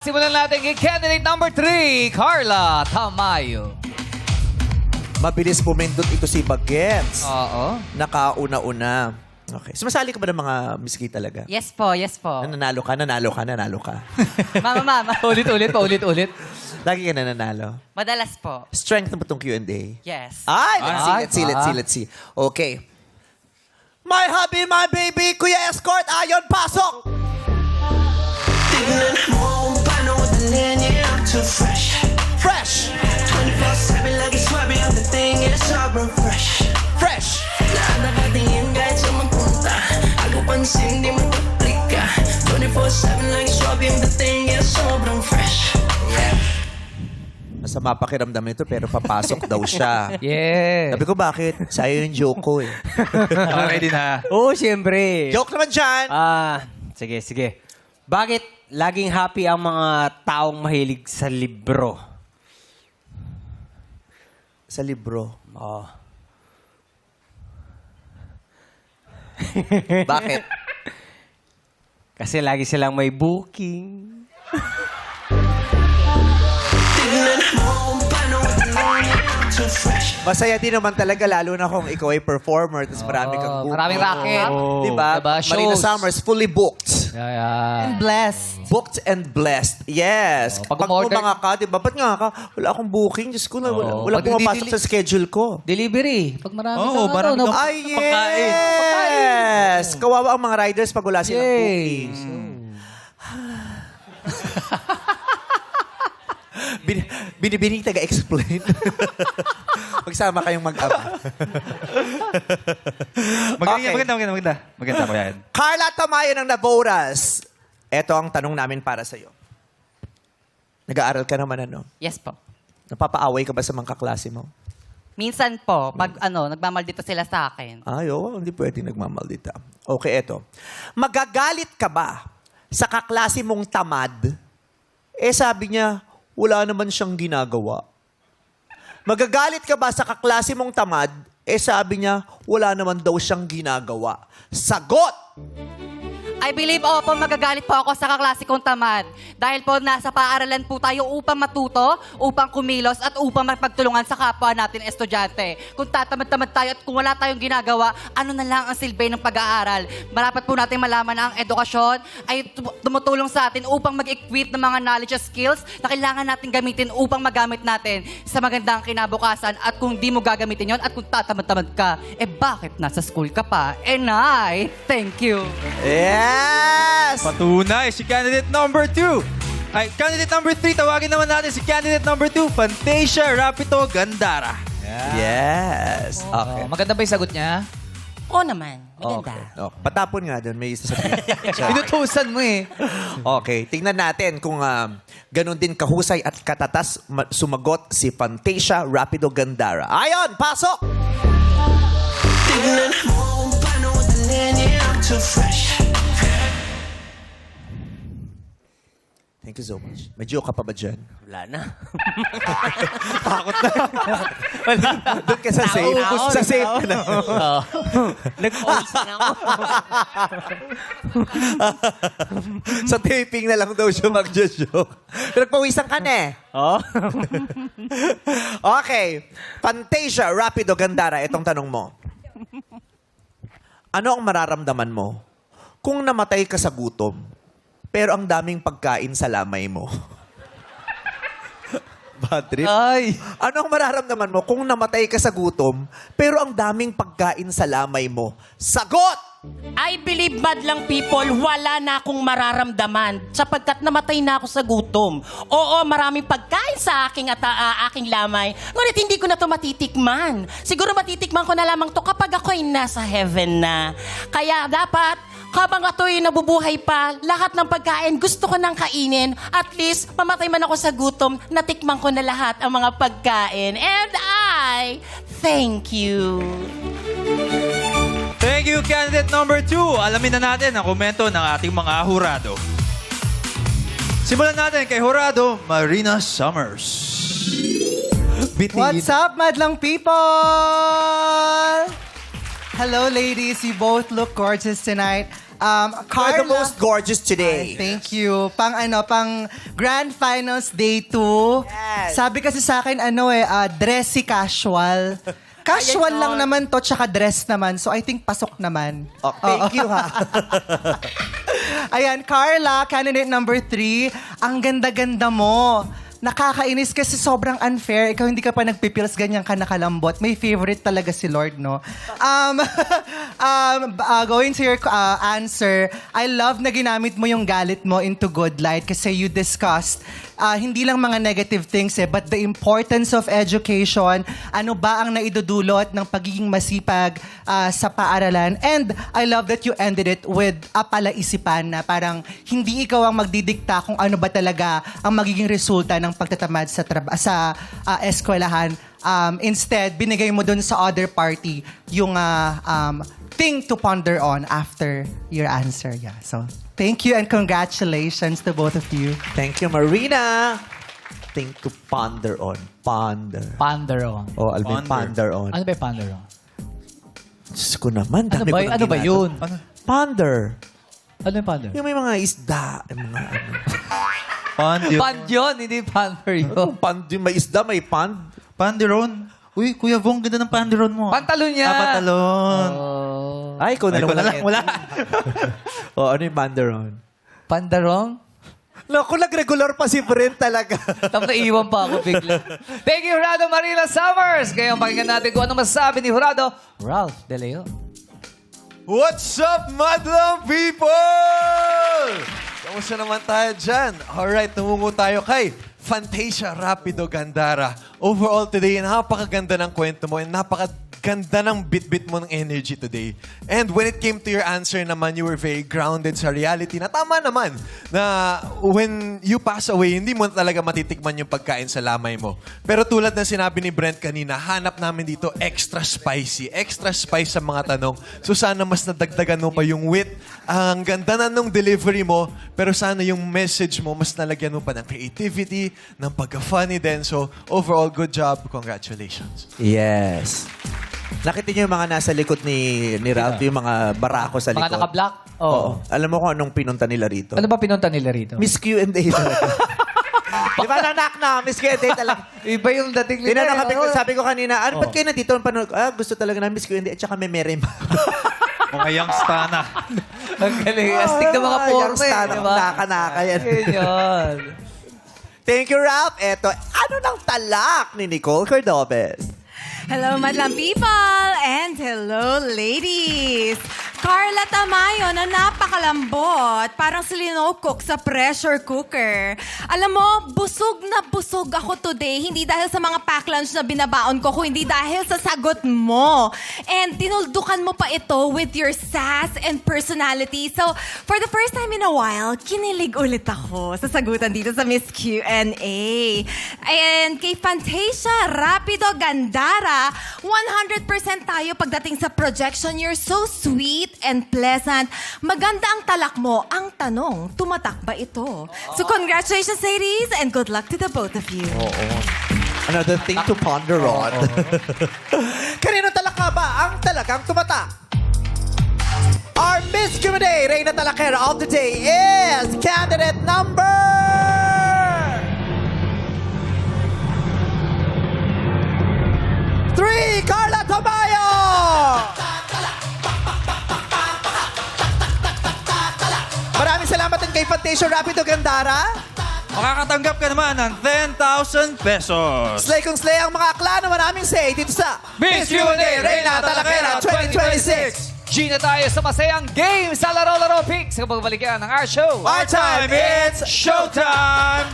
Simulan natin kay candidate number 3, Carla Tamayo. Mabilis pumindot ito si Bagets. Oo. Nakauna-una. Okay. Sumasali ka ba ng mga miski talaga? Yes po, yes po. Nanalo ka. Mama. Paulit-ulit. Lagi ka nananalo. Madalas po. Strength na ba itong Q&A? Yes. Ay, Ay, let's see. Okay. My hubby, my baby, Kuya Escort, ayon, pasok! Tignan mo kung paano ko dalhin, yeah, I'm too fresh. Fresh! 24/7 lagi swabe ang dating, yeah, sobrang fresh. Fresh! Lahat nakatingin kahit sa magpunta, ako pansin di magpaplika. 24/7 lagi swabe ang dating, yeah, sobrang fresh. Masama pakiramdam nito pero papasok daw siya. Yeah. Sabi ko, bakit? Sa'yo yung joke ko eh. Okay din ha. Oo, siyempre. Joke naman dyan! Sige. Bakit laging happy ang mga taong mahilig sa libro? Sa libro. Oh. Bakit? Kasi lagi silang may booking. Tignan mo kung paano ko dalhin, yeah, I'm too fresh. Masaya din naman talaga, lalo na kung ikaw ay performer, tapos marami kang book. Maraming racket. Diba? Diba? Marina Shows. Summers, fully booked. Yeah. Blessed. Booked and blessed. Yes. Pag Pag umorder- mga ka, diba? Ba't nga ka? Wala akong booking. Diyos ko na, wala Pag pumapasok hindi- sa schedule ko. Delivery. Pag marami Oo, kang marami ano, kang- Ay, yes! Kawawa ang mga riders pag wala silang booking. Binibining taga-explain. Magsama kayong mag-ama. Okay. Maganda ko yan. Carla Tamayo ng Navoras. Ito ang tanong namin para sa'yo. Nag-aaral ka naman ano? Yes po. Napapaaway ka ba sa mga kaklase mo? Minsan po, pag nagmamaldita sila sa akin. Ay, oo, hindi pwedeng nagmamaldita. Okay, eto. Magagalit ka ba sa kaklase mong tamad? Eh, sabi niya, wala naman siyang ginagawa. Magagalit ka ba sa kaklase mong tamad? Eh, sabi niya, wala naman daw siyang ginagawa. Sagot! I believe, opo, magagalit po ako sa kaklase kong tamad. Dahil po, nasa paaralan po tayo upang matuto, upang kumilos, at upang magpagtulungan sa kapwa natin estudyante. Kung tatamad-tamad tayo at kung wala tayong ginagawa, ano na lang ang silbi ng pag-aaral? Marapat po natin malaman na ang edukasyon ay tumutulong sa atin upang mag-equip ng mga knowledge at skills na kailangan natin gamitin upang magamit natin sa magandang kinabukasan. At kung di mo gagamitin yon at kung tatamad-tamad ka, eh bakit nasa school ka pa? And I thank you. Yes! Patunay si candidate number 2. Ay, candidate number 3, tawagin naman natin si candidate number 2, Fantasia Rapito Gandara. Yes. Okay. Maganda ba yung sagot niya? Oo naman. Maganda. Okay. Oh, patapon nga doon, may isa sa Pinutusan mo eh. Okay, tingnan natin kung ganun din kahusay at katatas sumagot si Fantasia Rapido Gandara. Ayon, pasok! Tignan mo kung paano ko dalhin, yeah, I'm too fresh. Thank you so much. May joke ka pa ba dyan? Wala na. Doon ka sa safe. Sa safe ka na. Nag-pause na ako. Sa taping na lang daw siya mag-joke. Nagpawisan ka na eh. Oh? Okay. Fantasia Rapido Gandara, itong tanong mo. Ano ang mararamdaman mo kung namatay ka sa gutom, pero ang daming pagkain sa lamay mo? Bad trip? Ay. Ano ang mararamdaman mo kung namatay ka sa gutom, pero ang daming pagkain sa lamay mo? Sagot! I believe, madlang people, wala na akong mararamdaman sapagkat namatay na ako sa gutom. Oo, maraming pagkain sa aking aking lamay, ngunit hindi ko na to matitikman. Siguro matitikman ko na lamang to kapag ako'y nasa heaven na. Kaya dapat, habang ako'y nabubuhay pa, lahat ng pagkain gusto ko nang kainin. At least, mamatay man ako sa gutom, natikman ko na lahat ang mga pagkain. And I thank you. Thank you, candidate number 2. Alamin na natin ang komento ng ating mga hurado. Simulan natin kay hurado, Marina Summers. What's up, madlang people? Hello, ladies. You both look gorgeous tonight. You're Carla, the most gorgeous Ay, today. thank you. Pang Grand Finals Day 2. Yes. Sabi kasi sa akin, dressy casual. Casual lang naman to, tsaka dress naman. So, I think pasok naman. Oh, thank you, ha. Ayan, Carla, candidate number 3. Ang ganda-ganda mo. Nakakainis kasi sobrang unfair. Ikaw hindi ka pa nagpipils, ganyan ka nakalambot. May favorite talaga si Lord, no? Going to your answer, I love na ginamit mo yung galit mo into good light kasi you discussed hindi lang mga negative things but the importance of education. Ano ba ang naidudulot ng pagiging masipag sa paaralan? And I love that you ended it with a palaisipan na parang hindi ikaw ang magdidikta kung ano ba talaga ang magiging resulta ng pagtatamad sa eskwelahan. Instead, binigay mo dun sa other party yung thing to ponder on after your answer. Yeah. So, thank you and congratulations to both of you. Thank you, Marina. Thing to ponder on. Ponder. Panderong. Oh, alam mo yung ponder on. Ano ba yung panderong? Diyos ko naman, Ano dami ba, ko nang ano ba ginagawa. yun? Ponder. Ano yung pander? Yung may mga isda. Yung mga ano. Pond yun. Pand yun, hindi pander yun. Pand, yung may isda, may pand. Panderon. Uy, Kuya Vong, ganda ng panderon mo. Pantalon niya. Pantalon. Ay, ikaw na Ay, lang. ko na lang. Wala. Oh, ano yung ponder on? Pandarong? Naku, nag-regular pa si Brent talaga. Tapos naiiwan pa ako bigla. Thank you, Jurado Marina Summers. Ngayon, pakinggan natin kung ano masasabi ni Jurado Ralph De Leo. What's up, Madlang people? Kamusta naman tayo dyan? Alright, tumungo tayo kay Fantasia Rapido Gandara. Overall today, napakaganda ng kwento mo and napakaganda ng bit-bit mo ng energy today. And when it came to your answer naman, you were very grounded sa reality na tama naman na when you pass away, hindi mo talaga matitikman yung pagkain sa lamay mo. Pero tulad ng sinabi ni Brent kanina, hanap namin dito extra spicy. Extra spice sa mga tanong. So sana mas nadagdagan mo pa yung wit. Ang ganda na nung delivery mo, pero sana yung message mo, mas nalagyan mo pa ng creativity, ng pagka-funny din. So overall, good job. Congratulations. Yes. Nakita niyo yung mga nasa likod ni Ralph, yung mga barako sa likod. Mga naka-black? Oo. Alam mo kung anong pinunta nila rito? Ano ba pinunta nila rito? Miss Q&A talaga. Di ba nanak na? Miss Q&A talaga. Iba yung dating nila. Tinanong kami, sabi ko kanina, ano ba't kayo nandito? Gusto talaga na Miss Q&A at saka may merim. Mga youngstana. Ang galing. Astig na mga forma eh. Diba? Naka-naka yan. Ganyan. Thank you, Ralph. Eto, ano nang talak ni Nicole Cordobes? Hello, madlang people! And hello, ladies! Carla Tamayo na napakalambot. Parang sinokok sa pressure cooker. Alam mo, busog na busog ako today. Hindi dahil sa mga pack lunch na binabaon ko, kundi dahil sa sagot mo. And tinuldukan mo pa ito with your sass and personality. So, for the first time in a while, kinilig ulit ako sa sagutan dito sa Miss Q&A. And kay Fantasia Rapido Gandara, 100% tayo pagdating sa projection. You're so sweet and pleasant. Maganda ang talak mo. Ang tanong, tumatak ba ito? So congratulations, ladies, and good luck to the both of you. Another thing to ponder on. Kanino talak nga ba ang talagang tumatak? Our Miss Q&A, Reyna Talakera of the day is candidate number 3, Carla Tamayo! Maraming salamat din kay Fantasia Rapido Gandara. Makakatanggap ka naman ng 10,000 pesos. Slay kung slay ang mga aklano. Maraming say dito sa Miss Q&A Reyna Talakera 2026. Gina tayo sa masayang game sa Laro-Laro Picks. Kapag balikan ng our show. Our time, it's Showtime!